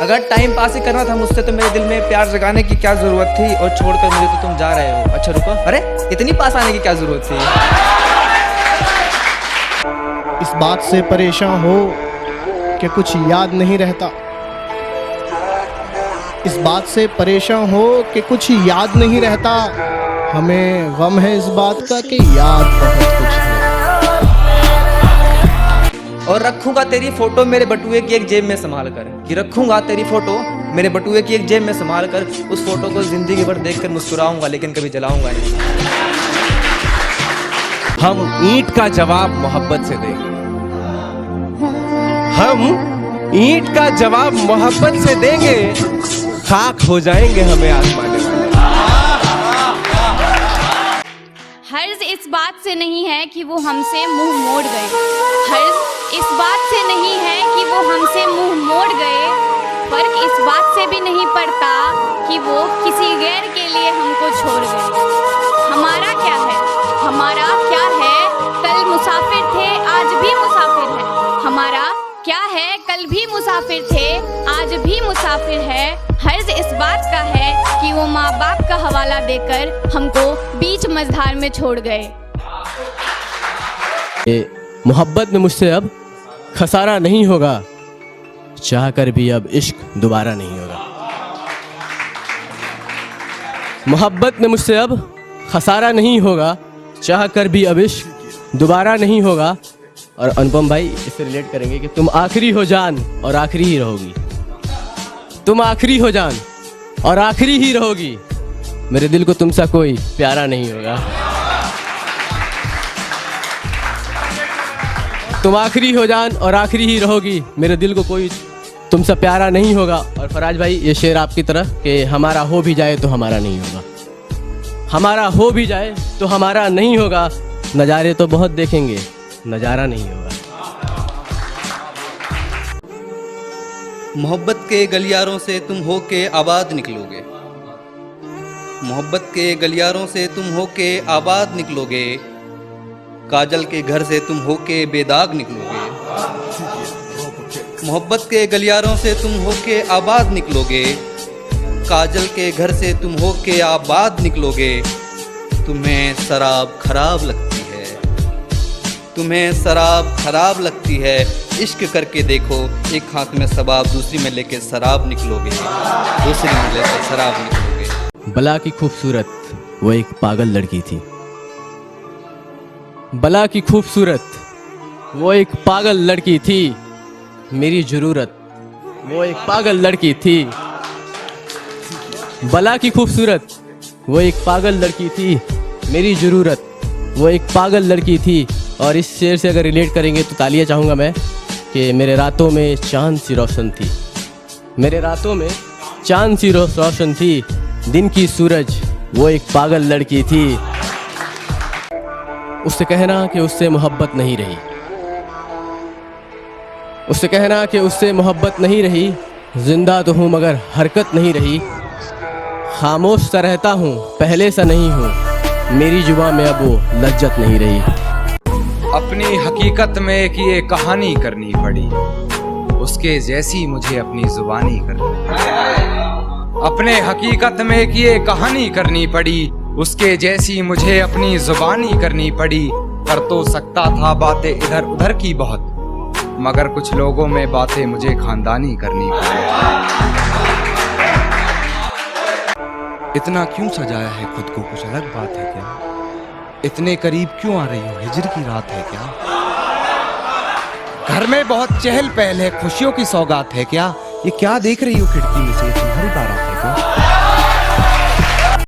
अगर time pass ही करना था मुझसे तो मेरे दिल में प्यार जगाने की क्या जरूरत थी, और छोड़कर मुझे तो तुम जा रहे हो। अच्छा रुको, अरे इतनी पास आने की क्या जरूरत थी? इस बात से परेशान हो कि कुछ याद नहीं रहता। इस बात से परेशान हो कि कुछ याद नहीं रहता। हमें गम है इस बात का कि याद बहुत कुछ है। और रखूंगा तेरी फोटो मेरे बटुए की एक जेब में संभाल कर, कि रखूंगा तेरी फोटो मेरे बटुए की एक जेब में संभाल कर। उस फोटो को जिंदगी भर देखकर मुस्कुराऊंगा, लेकिन कभी जलाऊंगा नहीं। हम ईंट का जवाब मोहब्बत से देंगे। हम ईंट का जवाब मोहब्बत से देंगे, खाक हो जाएंगे हमें आसमाने वाले। हर्ज इस बात से नहीं है कि वो हमसे मुंह मोड़ गए। हर्ज इस बात से नहीं है कि वो हमसे मुंह मोड़ गए। फर्क इस बात से भी नहीं पड़ता कि वो किसी गैर के लिए हमको छोड़ गए। हमारा क्या है, हमारा क्या है, कल मुसाफिर थे आज भी मुसाफिर है। हमारा क्या है, कल भी मुसाफिर थे आज भी मुसाफिर है। हर्ज इस बात का है कि वो माँ बाप का हवाला देकर हमको बीच मझधार में छोड़ गए। मोहब्बत में मुझसे अब खसारा नहीं होगा, चाह कर भी अब इश्क दोबारा नहीं होगा। मोहब्बत में मुझसे अब खसारा नहीं होगा, चाह कर भी अब इश्क दोबारा नहीं होगा। और अनुपम भाई इससे रिलेट करेंगे कि तुम आखिरी हो जान और आखिरी ही रहोगी। तुम आखिरी हो जान और आखिरी ही रहोगी। मेरे दिल को तुमसा कोई प्यारा नहीं होगा। तुम आखिरी हो जान और आखिरी ही रहोगी, मेरे दिल को कोई तुमसा प्यारा नहीं होगा। और फराज भाई ये शेर आपकी तरह कि हमारा हो भी जाए तो हमारा नहीं होगा। हमारा हो भी जाए तो हमारा नहीं होगा। नज़ारे तो बहुत देखेंगे, नज़ारा नहीं होगा। मोहब्बत के गलियारों से तुम हो के आबाद निकलोगे। मोहब्बत के गलियारों से तुम हो के आबाद निकलोगे। काजल के घर से तुम हो के बेदाग निकलोगे। मोहब्बत के गलियारों से तुम हो के आबाद निकलोगे। काजल के घर से तुम हो के आबाद निकलोगे। तुम्हें शराब खराब लगती है, तुम्हें शराब खराब लगती है। इश्क करके देखो, एक हाथ में शबाब दूसरी में लेके शराब निकलोगे, दूसरी में लेके शराब निकलोगे। बला की खूबसूरत वो एक पागल लड़की थी। बला की खूबसूरत वो एक पागल लड़की थी। मेरी ज़रूरत वो एक पागल लड़की थी। बला की खूबसूरत वो एक पागल लड़की थी। मेरी ज़रूरत वो एक पागल लड़की थी। और इस शेर से अगर रिलेट करेंगे तो तालियां चाहूँगा मैं कि मेरे रातों में चांद सी रोशन थी। मेरे रातों में चांद सी रोशन थी। दिन की सूरज वो एक पागल लड़की थी। उससे कहना कि उससे मोहब्बत नहीं रही, उससे कहना कि उससे मोहब्बत नहीं रही। जिंदा तो हूँ मगर हरकत नहीं रही। खामोश सा रहता हूँ पहले सा नहीं हूँ। मेरी जुबान में अब वो लज्जत नहीं रही। अपनी हकीकत में एक ये कहानी करनी पड़ी, उसके जैसी मुझे अपनी जुबानी करनी पड़ी। अपने हकीकत में एक ये कहानी करनी पड़ी, उसके जैसी मुझे अपनी जुबानी करनी पड़ी। कर तो सकता था बातें इधर उधर की बहुत, मगर कुछ लोगों में बातें मुझे खानदानी करनी पड़ी। इतना क्यों सजाया है खुद को, कुछ अलग बात है क्या? इतने करीब क्यों आ रही हो, हिजर की रात है क्या? घर में बहुत चहल पहल है, खुशियों की सौगात है क्या? ये क्या देख रही हो खिड़की में से, तुम्हारी बारात